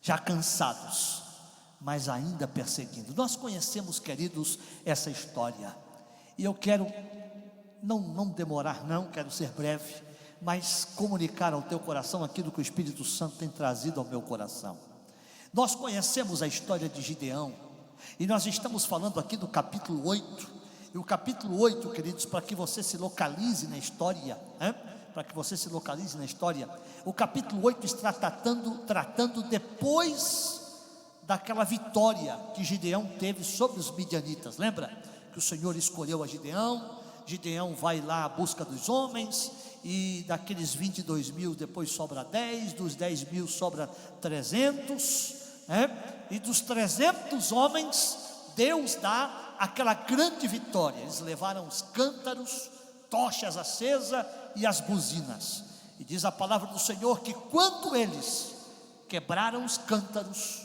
já cansados, mas ainda perseguindo. Nós conhecemos, queridos, essa história, e eu quero não demorar, quero ser breve, mas comunicar ao teu coração aquilo que o Espírito Santo tem trazido ao meu coração. Nós conhecemos a história de Gideão, e nós estamos falando aqui do capítulo 8, e o capítulo 8, queridos, para que você se localize na história, o capítulo 8 está tratando depois daquela vitória que Gideão teve sobre os midianitas. Lembra que o Senhor escolheu a Gideão? Gideão vai lá à busca dos homens, e daqueles 22 mil depois sobra 10, dos 10 mil sobra 300, e dos 300 homens Deus dá aquela grande vitória. Eles levaram os cântaros, tochas acesas e as buzinas, e diz a palavra do Senhor que quando eles quebraram os cântaros,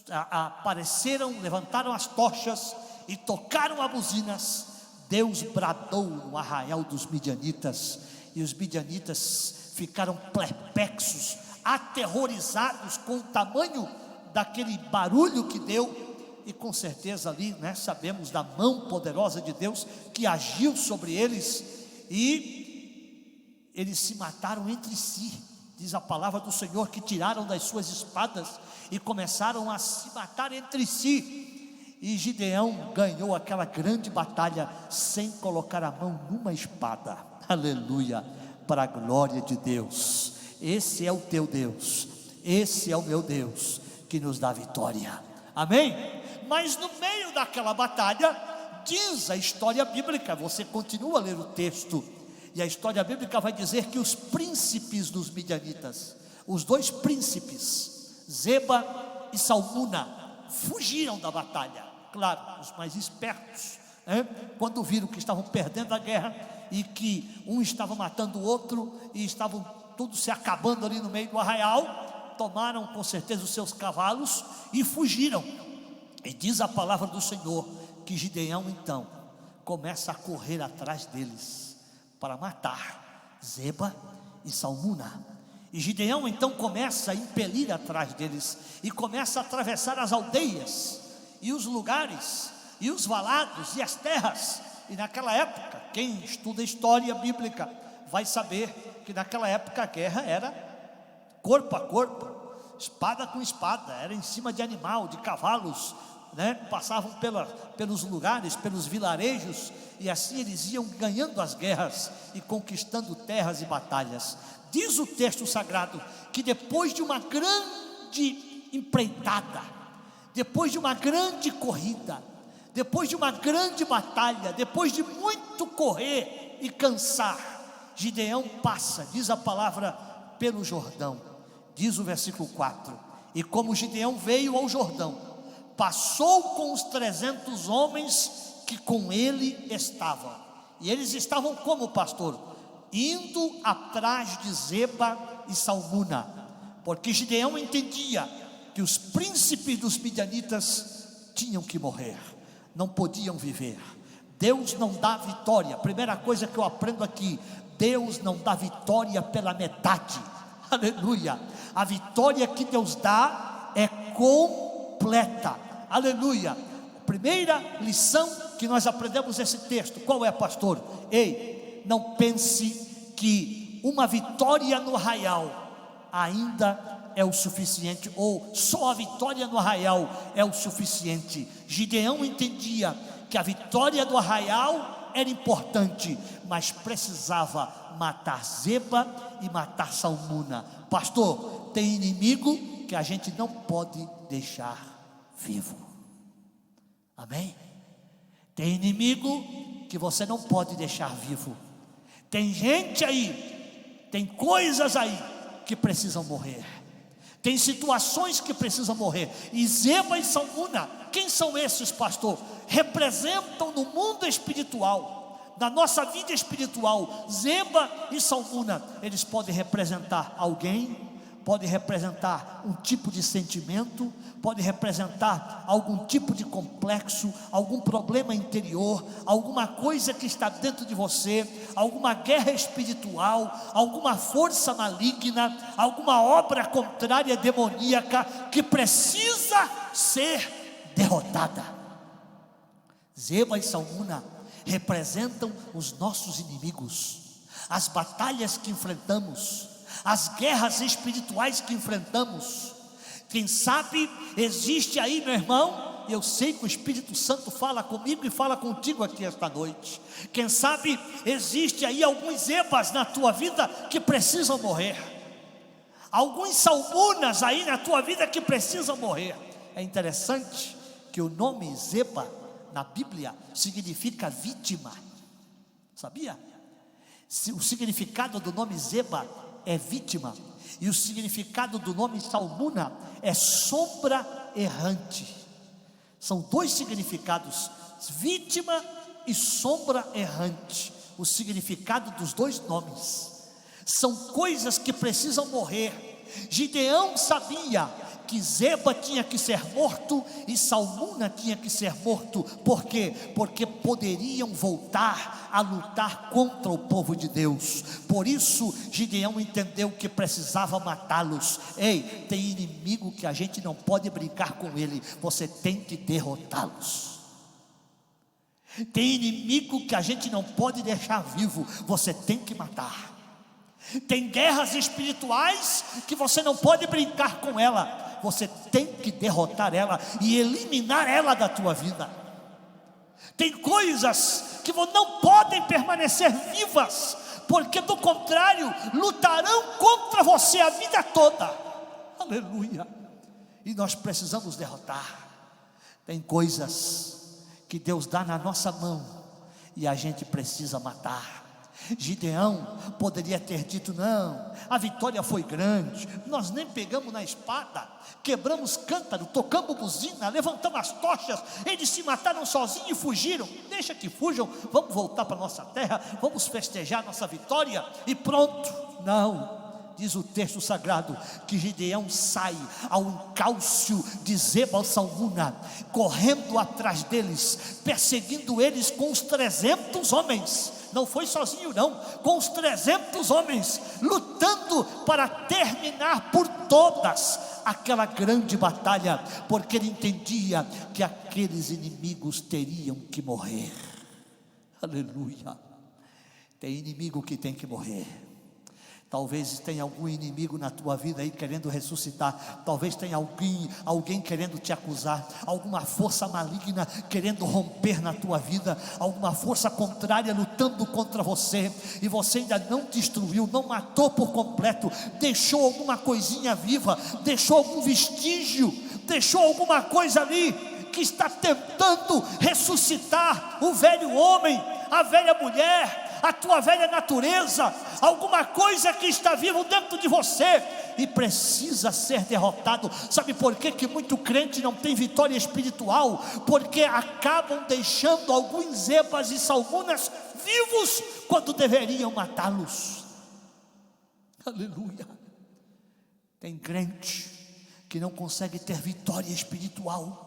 apareceram, levantaram as tochas e tocaram as buzinas, Deus bradou no arraial dos midianitas, e os midianitas ficaram perplexos, aterrorizados com o tamanho daquele barulho que deu. E com certeza ali, sabemos da mão poderosa de Deus que agiu sobre eles, e eles se mataram entre si. Diz a palavra do Senhor que tiraram das suas espadas e começaram a se matar entre si, e Gideão ganhou aquela grande batalha sem colocar a mão numa espada. Aleluia, para a glória de Deus. Esse é o teu Deus, esse é o meu Deus que nos dá vitória, amém? Mas no meio daquela batalha, diz a história bíblica, você continua a ler o texto, e a história bíblica vai dizer que os príncipes dos midianitas, os dois príncipes, Zeba e Salmuna, fugiram da batalha. Claro, os mais espertos, quando viram que estavam perdendo a guerra, e que um estava matando o outro, e estavam todos se acabando ali no meio do arraial, tomaram com certeza os seus cavalos e fugiram. E diz a palavra do Senhor que Gideão então começa a correr atrás deles para matar Zeba e Salmuna. E Gideão então começa a impelir atrás deles, e começa a atravessar as aldeias e os lugares e os valados e as terras. E naquela época, quem estuda história bíblica vai saber que naquela época a guerra era corpo a corpo, espada com espada, era em cima de animal, de cavalos, passavam pelos lugares, pelos vilarejos, e assim eles iam ganhando as guerras e conquistando terras e batalhas. Diz o texto sagrado que depois de uma grande empreitada, depois de uma grande corrida, depois de uma grande batalha, depois de muito correr e cansar, Gideão passa, diz a palavra, pelo Jordão. Diz o versículo 4: e como Gideão veio ao Jordão, passou com os 300 homens que com ele estavam. E eles estavam como, pastor? Indo atrás de Zeba e Salmuna, porque Gideão entendia que os príncipes dos midianitas tinham que morrer, não podiam viver. Deus não dá vitória, primeira coisa que eu aprendo aqui, Deus não dá vitória pela metade. Aleluia, a vitória que Deus dá é completa. Aleluia. Primeira lição que nós aprendemos nesse texto, qual é, pastor? Ei, não pense que uma vitória no arraial ainda é o suficiente, ou só a vitória no arraial é o suficiente. Gideão entendia que a vitória do arraial era importante, mas precisava matar Zeba e matar Salmuna. Pastor, tem inimigo que a gente não pode deixar vivo, amém? Tem inimigo que você não pode deixar vivo. Tem gente aí, tem coisas aí que precisam morrer, tem situações que precisam morrer. E Zeba e Salmuna, quem são esses, pastor? Representam no mundo espiritual, na nossa vida espiritual. Zeba e Salmuna, eles podem representar alguém, pode representar um tipo de sentimento, pode representar algum tipo de complexo, algum problema interior, alguma coisa que está dentro de você, alguma guerra espiritual, alguma força maligna, alguma obra contrária demoníaca que precisa ser derrotada. Zeba e Salmuna representam os nossos inimigos, as batalhas que enfrentamos, as guerras espirituais que enfrentamos. Quem sabe existe aí, meu irmão, eu sei que o Espírito Santo fala comigo e fala contigo aqui esta noite. Quem sabe existe aí alguns Zebas na tua vida que precisam morrer, alguns Salmunas aí na tua vida que precisam morrer. É interessante que o nome Zeba na Bíblia significa vítima, sabia? O significado do nome Zeba é vítima, e o significado do nome Salmuna é sombra errante. São dois significados, vítima e sombra errante. O significado dos dois nomes são coisas que precisam morrer. Gideão sabia que Zeba tinha que ser morto e Salmuna tinha que ser morto. Por quê? Porque poderiam voltar a lutar contra o povo de Deus. Por isso Gideão entendeu que precisava matá-los. Ei, tem inimigo que a gente não pode brincar com ele, você tem que derrotá-los. Tem inimigo que a gente não pode deixar vivo, você tem que matar. Tem guerras espirituais que você não pode brincar com ela, você tem que derrotar ela e eliminar ela da tua vida. Tem coisas que não podem permanecer vivas, porque do contrário lutarão contra você a vida toda. Aleluia. E nós precisamos derrotar. Tem coisas que Deus dá na nossa mão e a gente precisa matar. Gideão poderia ter dito: não, a vitória foi grande, nós nem pegamos na espada, quebramos cântaro, tocamos buzina, levantamos as tochas, eles se mataram sozinhos e fugiram. Deixa que fujam, vamos voltar para nossa terra, vamos festejar nossa vitória e pronto. Não, diz o texto sagrado que Gideão sai ao encalço de Zeba e Salmuna, correndo atrás deles, perseguindo eles com os 300 homens. Não foi sozinho não, com os 300 homens, lutando para terminar por todas aquela grande batalha, porque ele entendia que aqueles inimigos teriam que morrer. Aleluia. Tem inimigo que tem que morrer. Talvez tenha algum inimigo na tua vida aí querendo ressuscitar. Talvez tenha alguém querendo te acusar, alguma força maligna querendo romper na tua vida, alguma força contrária lutando contra você, e você ainda não destruiu, não matou por completo, deixou alguma coisinha viva, deixou algum vestígio, deixou alguma coisa ali que está tentando ressuscitar o velho homem, a velha mulher, a tua velha natureza, alguma coisa que está vivo dentro de você e precisa ser derrotado. Sabe por que muito crente não tem vitória espiritual? Porque acabam deixando alguns Zebas e Salmunas vivos quando deveriam matá-los. Aleluia. Tem crente que não consegue ter vitória espiritual.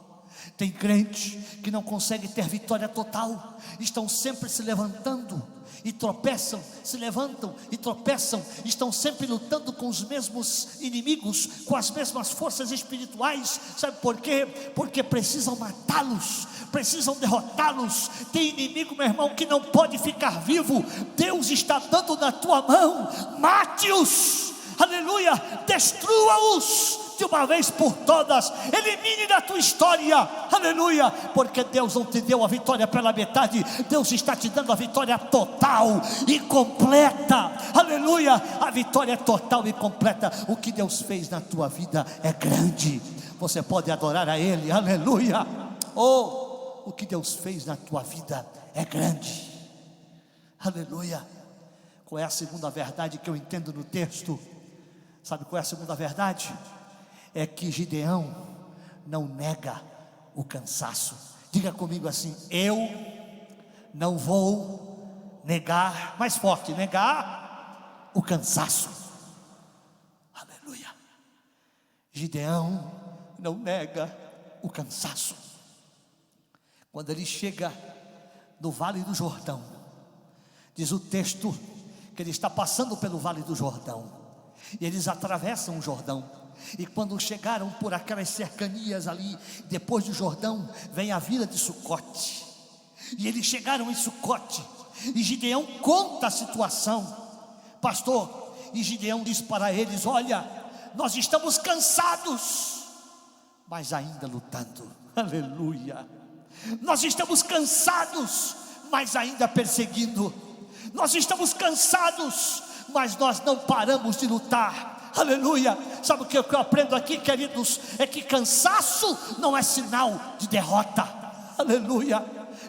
Tem crente que não consegue ter vitória total, estão sempre se levantando e tropeçam, se levantam e tropeçam, estão sempre lutando com os mesmos inimigos, com as mesmas forças espirituais. Sabe por quê? Porque precisam matá-los, precisam derrotá-los. Tem inimigo, meu irmão, que não pode ficar vivo. Deus está dando na tua mão, mate-os, aleluia, destrua-os de uma vez por todas, elimine da tua história, aleluia, porque Deus não te deu a vitória pela metade, Deus está te dando a vitória total e completa, aleluia, a vitória total e completa. O que Deus fez na tua vida é grande, você pode adorar a Ele, aleluia. O que Deus fez na tua vida é grande, aleluia. Qual é a segunda verdade que eu entendo no texto? Sabe qual é a segunda verdade? É que Gideão não nega o cansaço. Diga comigo assim: eu não vou negar, mais forte, negar o cansaço. Aleluia. Gideão não nega o cansaço. Quando ele chega no Vale do Jordão, diz o texto que ele está passando pelo Vale do Jordão, e eles atravessam o Jordão, e quando chegaram por aquelas cercanias ali, depois do Jordão, vem a vila de Sucote, e eles chegaram em Sucote, e Gideão conta a situação, pastor, e Gideão diz para eles: olha, nós estamos cansados, mas ainda lutando, aleluia. Nós estamos cansados, mas ainda perseguindo. Nós estamos cansados, mas nós não paramos de lutar, aleluia. Sabe o que eu aprendo aqui, queridos? É que cansaço não é sinal de derrota, aleluia.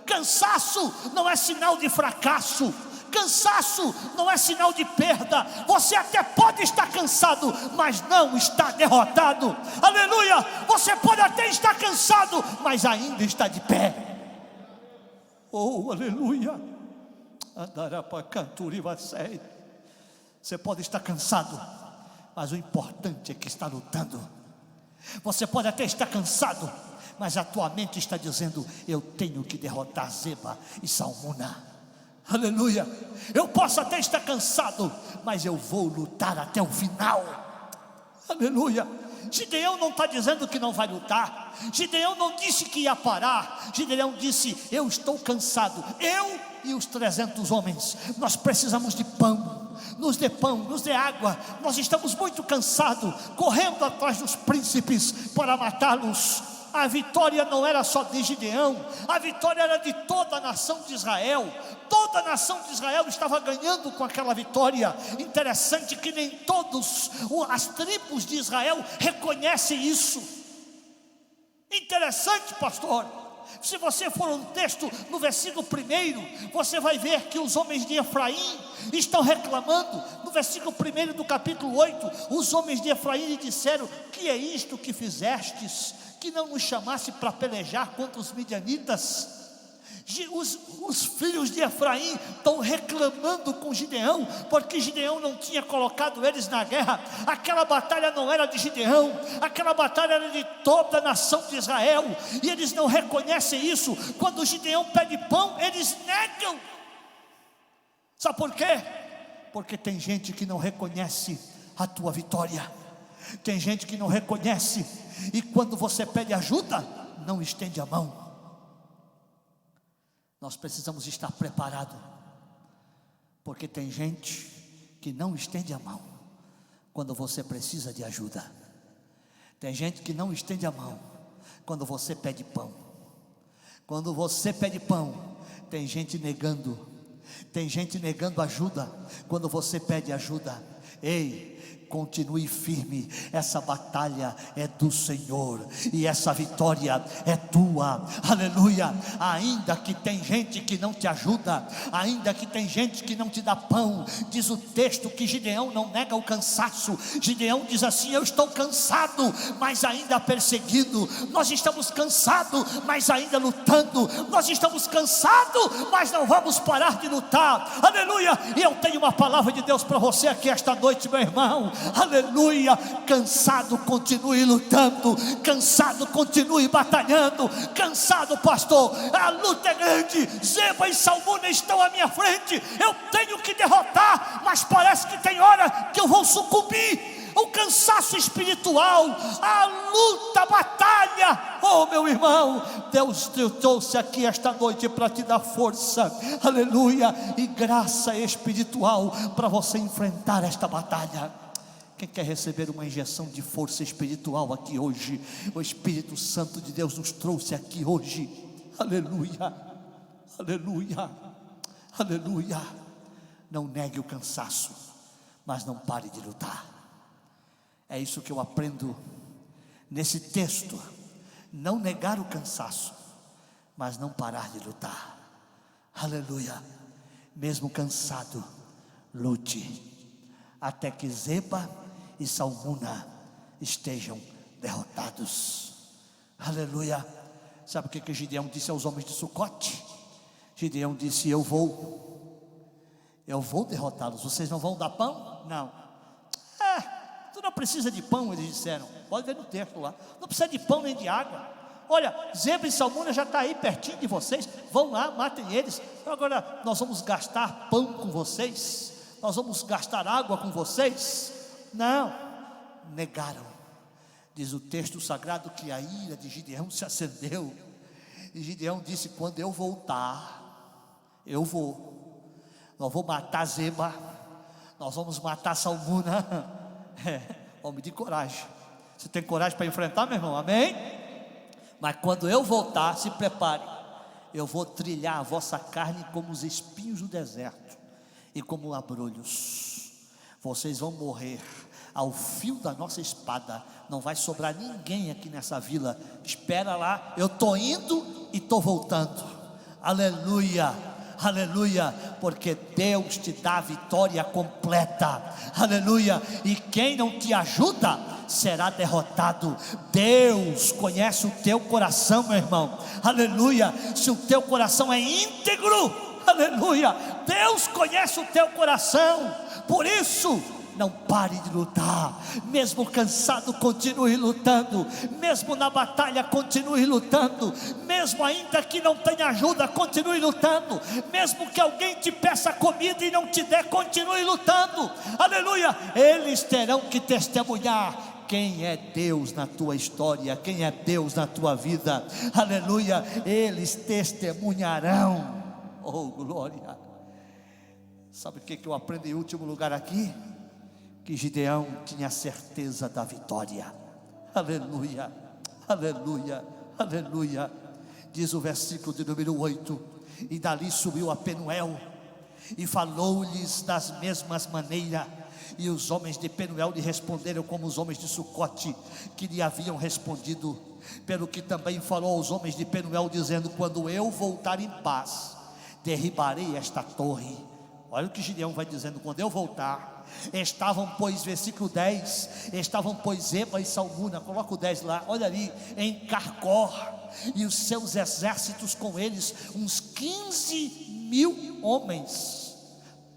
Cansaço não é sinal de fracasso. Cansaço não é sinal de perda. Você até pode estar cansado, mas não está derrotado, aleluia. Você pode até estar cansado, mas ainda está de pé. Oh, aleluia. Você pode estar cansado, mas o importante é que está lutando. Você pode até estar cansado, mas a tua mente está dizendo: eu tenho que derrotar Zeba e Salmuna, aleluia. Eu posso até estar cansado, mas eu vou lutar até o final, aleluia. Gideão não está dizendo que não vai lutar. Gideão não disse que ia parar. Gideão disse: eu estou cansado, eu e os 300 homens, nós precisamos de pão, nos dê água, nós estamos muito cansados, correndo atrás dos príncipes para matá-los. A vitória não era só de Gideão, a vitória era de toda a nação de Israel. Toda a nação de Israel estava ganhando com aquela vitória. Interessante que nem todas as tribos de Israel reconhecem isso. Interessante, pastor. Se você for um texto no versículo 1, você vai ver que os homens de Efraim estão reclamando. No versículo 1 do capítulo 8, os homens de Efraim lhe disseram: que é isto que fizestes, que não nos chamasse para pelejar contra os midianitas? Os filhos de Efraim estão reclamando com Gideão, porque Gideão não tinha colocado eles na guerra. Aquela batalha não era de Gideão, aquela batalha era de toda a nação de Israel, e eles não reconhecem isso. Quando Gideão pede pão, eles negam. Sabe por quê? Porque tem gente que não reconhece a tua vitória, tem gente que não reconhece, e quando você pede ajuda, não estende a mão. Nós precisamos estar preparados, porque tem gente que não estende a mão quando você precisa de ajuda. Tem gente que não estende a mão quando você pede pão. Quando você pede pão, tem gente negando. Tem gente negando ajuda quando você pede ajuda. Ei, continue firme, essa batalha é do Senhor, e essa vitória é tua, aleluia. Ainda que tem gente que não te ajuda, ainda que tem gente que não te dá pão, diz o texto que Gideão não nega o cansaço. Gideão diz assim: eu estou cansado, mas ainda perseguindo. Nós estamos cansados, mas ainda lutando. Nós estamos cansados, mas não vamos parar de lutar, aleluia. E eu tenho uma palavra de Deus para você aqui esta noite, meu irmão, aleluia. Cansado, continue lutando. Cansado, continue batalhando. Cansado, pastor, a luta é grande. Zeba e Salmuna estão à minha frente, eu tenho que derrotar, mas parece que tem hora que eu vou sucumbir. O cansaço espiritual, a luta, a batalha. Oh, meu irmão, Deus te trouxe aqui esta noite para te dar força, aleluia, e graça espiritual para você enfrentar esta batalha. Quem quer receber uma injeção de força espiritual aqui hoje? O Espírito Santo de Deus nos trouxe aqui hoje, aleluia, aleluia, aleluia. Não negue o cansaço, mas não pare de lutar. É isso que eu aprendo nesse texto: não negar o cansaço, mas não parar de lutar, aleluia. Mesmo cansado, lute, até que Zeba e Salmuna estejam derrotados, aleluia. Sabe o que Gideão disse aos homens de Sucote? Gideão disse: eu vou derrotá-los. Vocês não vão dar pão? Não. Tu não Não precisa de pão, eles disseram. Pode ver no texto lá. Não precisa de pão nem de água. Olha, Zeba e Salmuna já está aí pertinho de vocês. Vão lá, matem eles. Agora nós vamos gastar pão com vocês. Nós vamos gastar água com vocês. Não, negaram. Diz o texto sagrado que a ira de Gideão se acendeu. E Gideão disse: quando eu voltar, eu vou. Nós vamos matar Zeba. Nós vamos matar Salmuna. Homem de coragem. Você tem coragem para enfrentar, meu irmão? Amém? Mas quando eu voltar, se prepare. Eu vou trilhar a vossa carne como os espinhos do deserto e como abrolhos. Vocês vão morrer ao fio da nossa espada. Não vai sobrar ninguém aqui nessa vila. Espera lá, eu estou indo e estou voltando. Aleluia, aleluia, porque Deus te dá a vitória completa. Aleluia. E quem não te ajuda será derrotado. Deus conhece o teu coração, meu irmão. Aleluia. Se o teu coração é íntegro, aleluia, Deus conhece o teu coração. Por isso, não pare de lutar. Mesmo cansado, continue lutando. Mesmo na batalha, continue lutando. Mesmo ainda que não tenha ajuda, continue lutando. Mesmo que alguém te peça comida e não te dê, continue lutando. Aleluia. Eles terão que testemunhar quem é Deus na tua história, quem é Deus na tua vida. Aleluia. Eles testemunharão. Oh, glória. Sabe o que eu aprendo em último lugar aqui? Que Gideão tinha certeza da vitória. Aleluia, aleluia, aleluia. Diz o versículo de número 8: e dali subiu a Penuel e falou-lhes das mesmas maneiras. E os homens de Penuel lhe responderam como os homens de Sucote que lhe haviam respondido. Pelo que também falou aos homens de Penuel, dizendo: quando eu voltar em paz, derribarei esta torre. Olha o que Gideão vai dizendo: quando eu voltar. Estavam, pois, versículo 10, estavam, pois, Zeba e Salmuna, coloca o 10 lá, olha ali, em Carcor, e os seus exércitos com eles, uns 15.000 homens.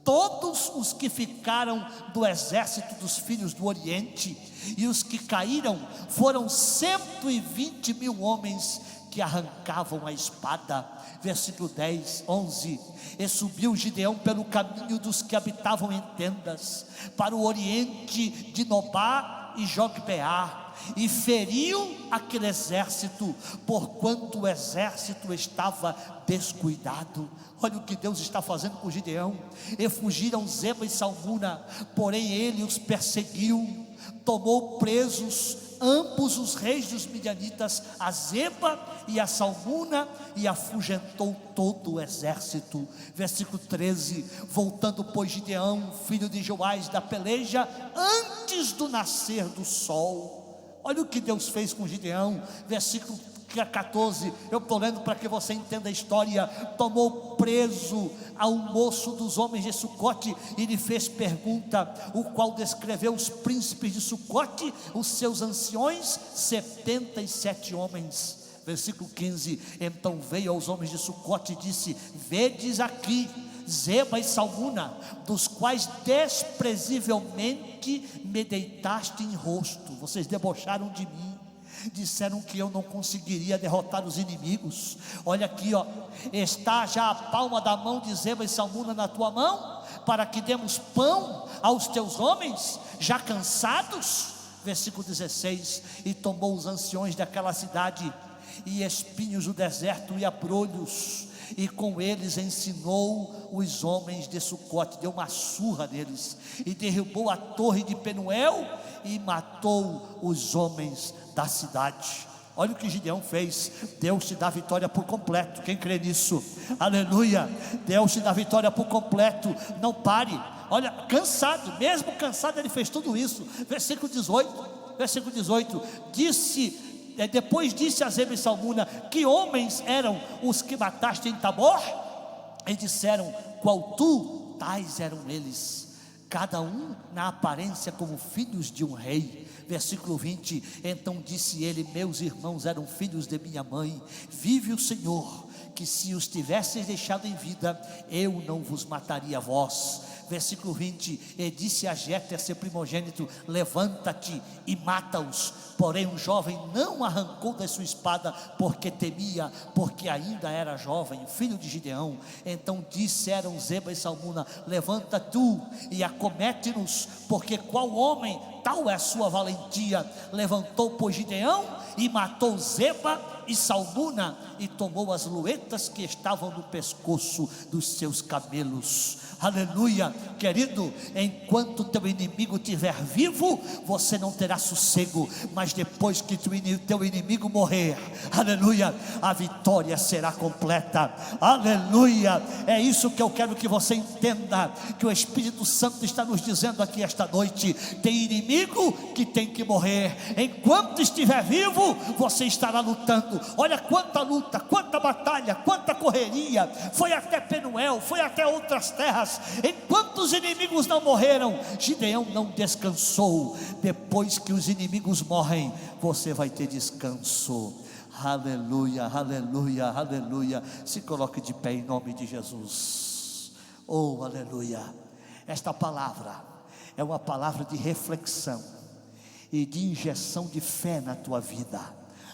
Todos os que ficaram do exército dos filhos do Oriente, e os que caíram, foram 120.000 homens, que arrancavam a espada. Versículo 10, 11: e subiu Gideão pelo caminho dos que habitavam em tendas, para o oriente de Nobá e Jogbeá, e feriu aquele exército, porquanto o exército estava descuidado. Olha o que Deus está fazendo com Gideão. E fugiram Zeba e Salmuna, porém ele os perseguiu, tomou presos ambos os reis dos midianitas, a Zeba e a Salmuna, e afugentou todo o exército. Versículo 13: voltando, pois, Gideão, filho de Joás, da peleja, antes do nascer do sol. Olha o que Deus fez com Gideão. Versículo 14, eu estou lendo para que você entenda a história. Tomou preso ao moço dos homens de Sucote e lhe fez pergunta, o qual descreveu os príncipes de Sucote, os seus anciões, 77 homens. Versículo 15: então veio aos homens de Sucote e disse: vedes aqui Zeba e Salmuna, dos quais desprezivelmente me deitaste em rosto. Vocês debocharam de mim, disseram que eu não conseguiria derrotar os inimigos. Olha aqui, ó, está já a palma da mão de Zeba e Salmuna na tua mão, para que demos pão aos teus homens, já cansados. Versículo 16: e tomou os anciões daquela cidade, e espinhos do deserto e abrolhos, e com eles ensinou os homens de Sucote, deu uma surra neles, e derrubou a torre de Penuel, e matou os homens da cidade. Olha o que Gideão fez. Deus te dá vitória por completo. Quem crê nisso? Aleluia. Deus te dá vitória por completo. Não pare. Olha, cansado, mesmo cansado, ele fez tudo isso. Versículo 18: depois disse a Zeba e Salmuna: que homens eram os que mataste em Tabor? E disseram: qual tu? Tais eram eles. cada um na aparência como filhos de um rei. Versículo 20: então disse ele: meus irmãos eram filhos de minha mãe, vive o Senhor, que se os tivesseis deixado em vida, eu não vos mataria a vós. Versículo 20: e disse a Jéter, seu primogênito: levanta-te e mata-os. Porém um jovem não arrancou da sua espada, porque temia, porque ainda era jovem, filho de Gideão. Então disseram Zeba e Salmuna: levanta tu e acomete-nos, porque qual homem, tal é a sua valentia. Levantou, pois, Gideão e matou Zeba e Salmuna, e tomou as luetas que estavam no pescoço dos seus camelos. Aleluia, querido, enquanto teu inimigo estiver vivo, você não terá sossego, mas depois que teu inimigo morrer, aleluia, a vitória será completa. Aleluia, é isso que eu quero que você entenda, que o Espírito Santo está nos dizendo aqui esta noite. Tem inimigo que tem que morrer, enquanto estiver vivo, você estará lutando. Olha quanta luta, quanta batalha, quanta correria, foi até Penuel, foi até outras terras. Enquanto os inimigos não morreram, Gideão não descansou. Depois que os inimigos morrem, você vai ter descanso. Aleluia, aleluia, aleluia. Se coloque de pé em nome de Jesus. Oh, aleluia. Esta palavra é uma palavra de reflexão e de injeção de fé na tua vida.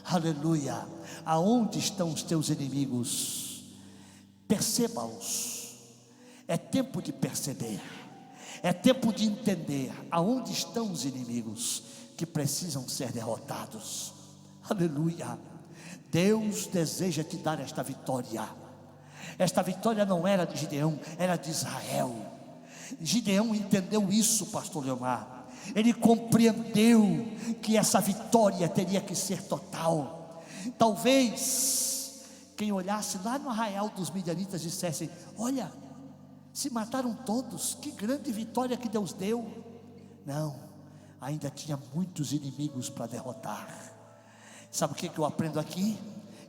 Aleluia. Aonde estão os teus inimigos? Perceba-os. É tempo de perceber, é tempo de entender aonde estão os inimigos que precisam ser derrotados. Aleluia. Deus deseja te dar esta vitória. Esta vitória não era de Gideão, era de Israel. Gideão entendeu isso, pastor Leomar. Ele compreendeu que essa vitória teria que ser total. Talvez quem olhasse lá no arraial dos midianitas dissesse: olha, se mataram todos, que grande vitória que Deus deu. Não, ainda tinha muitos inimigos para derrotar. Sabe o que eu aprendo aqui?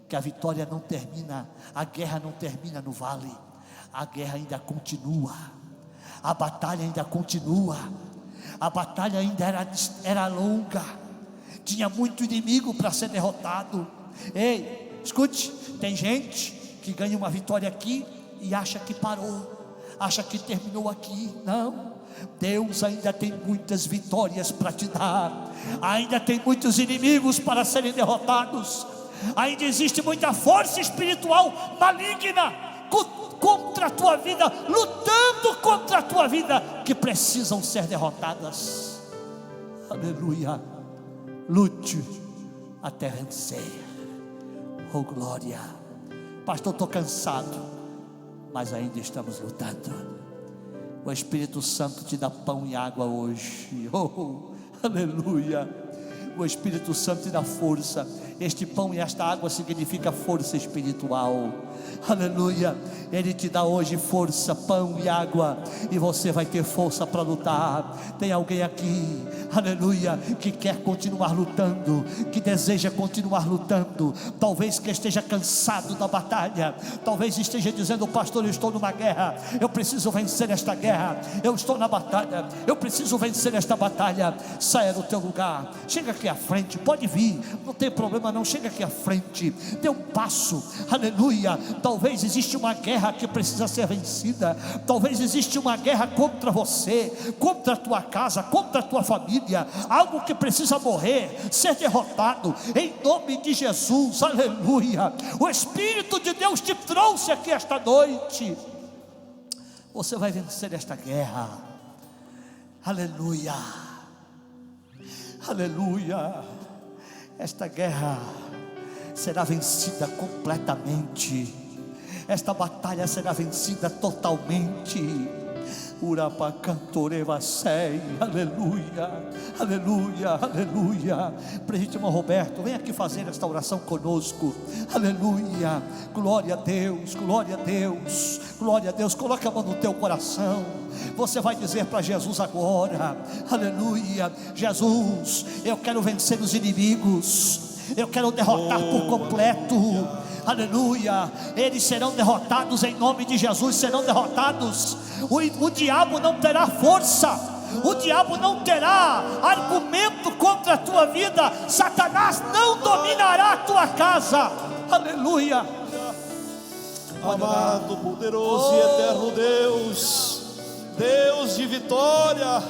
Que a vitória não termina, a guerra não termina no vale, a guerra ainda continua, a batalha ainda continua, a batalha ainda era longa, tinha muito inimigo para ser derrotado. Ei, escute, tem gente que ganha uma vitória aqui e acha que parou, acha que terminou aqui. Não, Deus ainda tem muitas vitórias para te dar, ainda tem muitos inimigos para serem derrotados, ainda existe muita força espiritual maligna contra a tua vida, lutando contra a tua vida, que precisam ser derrotadas. Aleluia. Lute até vencer. Oh glória. Pastor, estou cansado, mas ainda estamos lutando. O Espírito Santo te dá pão e água hoje. Oh, aleluia. O Espírito Santo te dá força. Este pão e esta água significa força espiritual. Aleluia. Ele te dá hoje força, pão e água, e você vai ter força para lutar. Tem alguém aqui, aleluia, que quer continuar lutando, que deseja continuar lutando. Talvez que esteja cansado da batalha, talvez esteja dizendo: pastor, eu estou numa guerra, eu preciso vencer esta guerra, eu estou na batalha, eu preciso vencer esta batalha. Saia do teu lugar, chega aqui à frente, pode vir, não tem problema não, chega aqui à frente, dê um passo. Aleluia. Talvez existe uma guerra que precisa ser vencida, talvez existe uma guerra contra você, contra a tua casa, contra a tua família, algo que precisa morrer, ser derrotado, em nome de Jesus. Aleluia. O Espírito de Deus te trouxe aqui esta noite. Você vai vencer esta guerra. Aleluia. Aleluia. Esta guerra será vencida completamente. Esta batalha será vencida totalmente. Aleluia, aleluia, aleluia. Presbítero Roberto, vem aqui fazer esta oração conosco. Aleluia, glória a Deus, glória a Deus, glória a Deus. Coloque a mão no teu coração. Você vai dizer para Jesus agora: aleluia, Jesus, eu quero vencer os inimigos, eu quero derrotar por completo. aleluia. Eles serão derrotados em nome de Jesus, serão derrotados. O diabo não terá força, o diabo não terá argumento contra a tua vida. Satanás não dominará a tua casa, aleluia. Amado, poderoso e eterno Deus, Deus de vitória,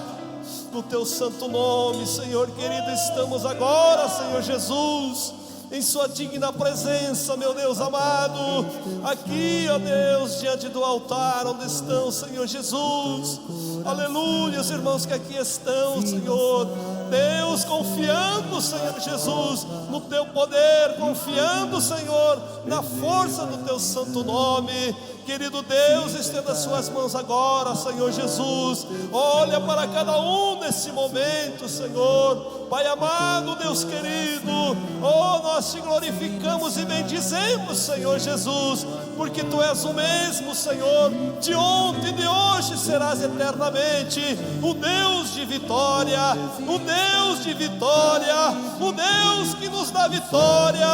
no teu santo nome, Senhor querido, estamos agora, Senhor Jesus, em sua digna presença, meu Deus amado, aqui, ó Deus, diante do altar onde estão, Senhor Jesus, aleluia, os irmãos que aqui estão, Senhor Deus, confiando, Senhor Jesus, no teu poder, confiando, Senhor, na força do teu santo nome. Querido Deus, estenda suas mãos agora, Senhor Jesus, olha para cada um nesse momento, Senhor, Pai amado, Deus querido, oh, nós te glorificamos e bendizemos, Senhor Jesus, porque Tu és o mesmo, Senhor, de ontem e de hoje serás eternamente, o Deus de vitória, o Deus de vitória, o Deus que nos dá vitória.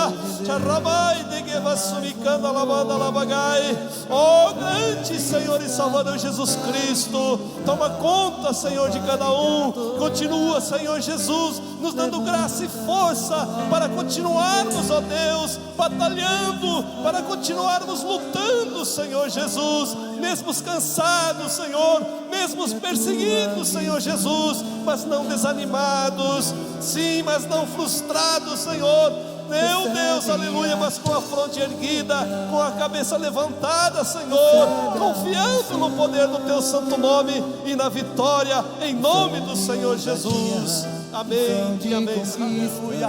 Oh, grande Senhor e Salvador Jesus Cristo, toma conta, Senhor, de cada um, continua, Senhor Jesus, nos dando graça e força para continuarmos, ó Deus, batalhando, para continuarmos lutando, Senhor Jesus, mesmo cansados, Senhor, mesmo perseguidos, Senhor Jesus, mas não desanimados, sim, mas não frustrados, Senhor, meu Deus, aleluia, mas com a fronte erguida, com a cabeça levantada, Senhor, confiando no poder do Teu santo nome e na vitória, em nome do Senhor Jesus. Amém e amém. Aleluia.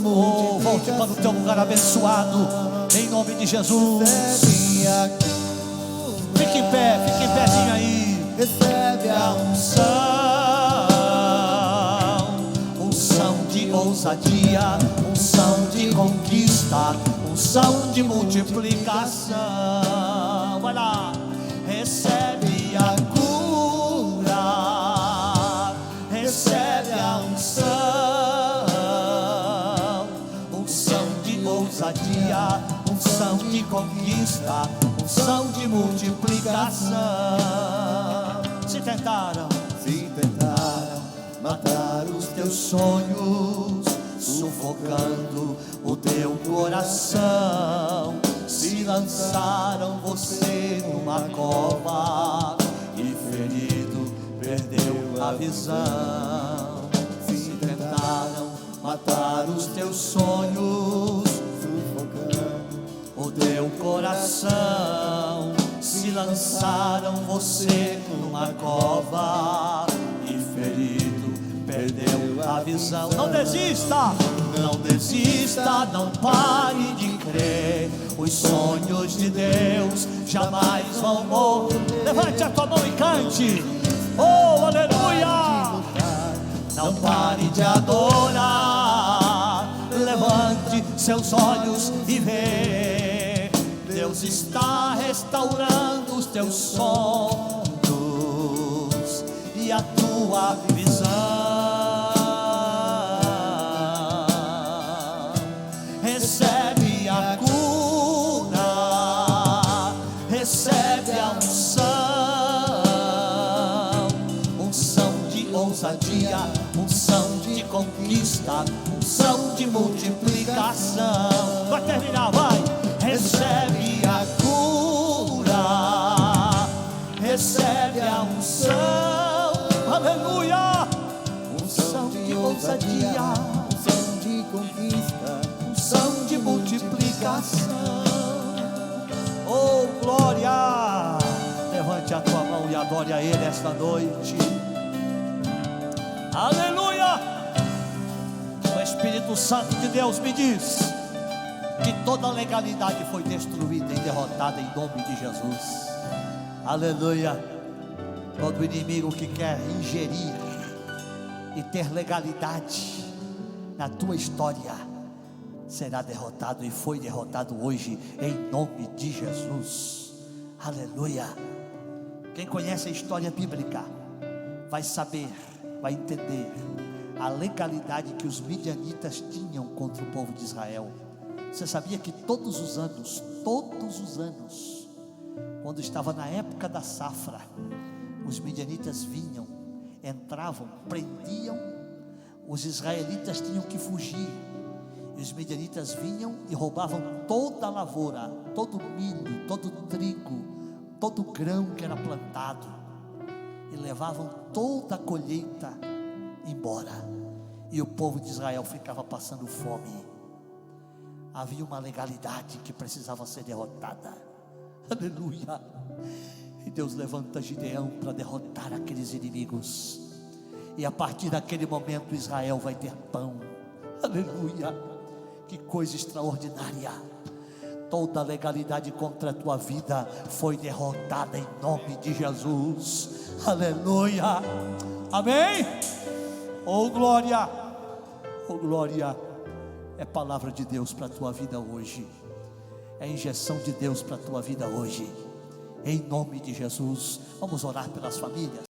Oh, volte para o teu lugar abençoado, em nome de Jesus. Fique em pézinho aí. Recebe a unção de ousadia, unção de conquista, unção de multiplicação. Vai lá, recebe a cura, recebe a unção de ousadia, unção de conquista, unção de multiplicação. Se tentaram matar os teus sonhos, sufocando o teu coração, se lançaram você numa cova e ferido perdeu a visão. Se tentaram matar os teus sonhos, sufocando o teu coração, se lançaram você numa cova e ferido perdeu a visão. Não desista, não desista, não pare de crer. Os sonhos de Deus jamais vão morrer. Levante a tua mão e cante. Oh, aleluia. Não pare de adorar. Levante seus olhos e vê. Deus está restaurando os teus sonhos e a tua visão. Recebe a cura, recebe a unção de ousadia, unção de conquista, unção de multiplicação. Vai terminar, vai. Recebe a cura, recebe a unção, aleluia, unção de ousadia, unção de conquista, unção de multiplicação. Oh, glória! Levante a tua mão e adore a Ele esta noite. Aleluia! O Espírito Santo de Deus me diz que toda legalidade foi destruída e derrotada em nome de Jesus. Aleluia. Todo inimigo que quer ingerir e ter legalidade na tua história será derrotado e foi derrotado hoje em nome de Jesus. Aleluia. Quem conhece a história bíblica vai saber, vai entender a legalidade que os midianitas tinham contra o povo de Israel. Você sabia que todos os anos, quando estava na época da safra, os midianitas vinham, entravam, prendiam, os israelitas tinham que fugir, e os midianitas vinham e roubavam toda a lavoura, todo o milho, todo o trigo, todo o grão que era plantado, e levavam toda a colheita embora, e o povo de Israel ficava passando fome. Havia uma legalidade que precisava ser derrotada. Aleluia. E Deus levanta Gideão para derrotar aqueles inimigos, e a partir daquele momento Israel vai ter pão. Aleluia. Que coisa extraordinária. Toda a legalidade contra a tua vida foi derrotada em nome de Jesus. Aleluia. Amém. Oh glória, oh glória. É palavra de Deus para a tua vida hoje, é injeção de Deus para a tua vida hoje, em nome de Jesus. Vamos orar pelas famílias.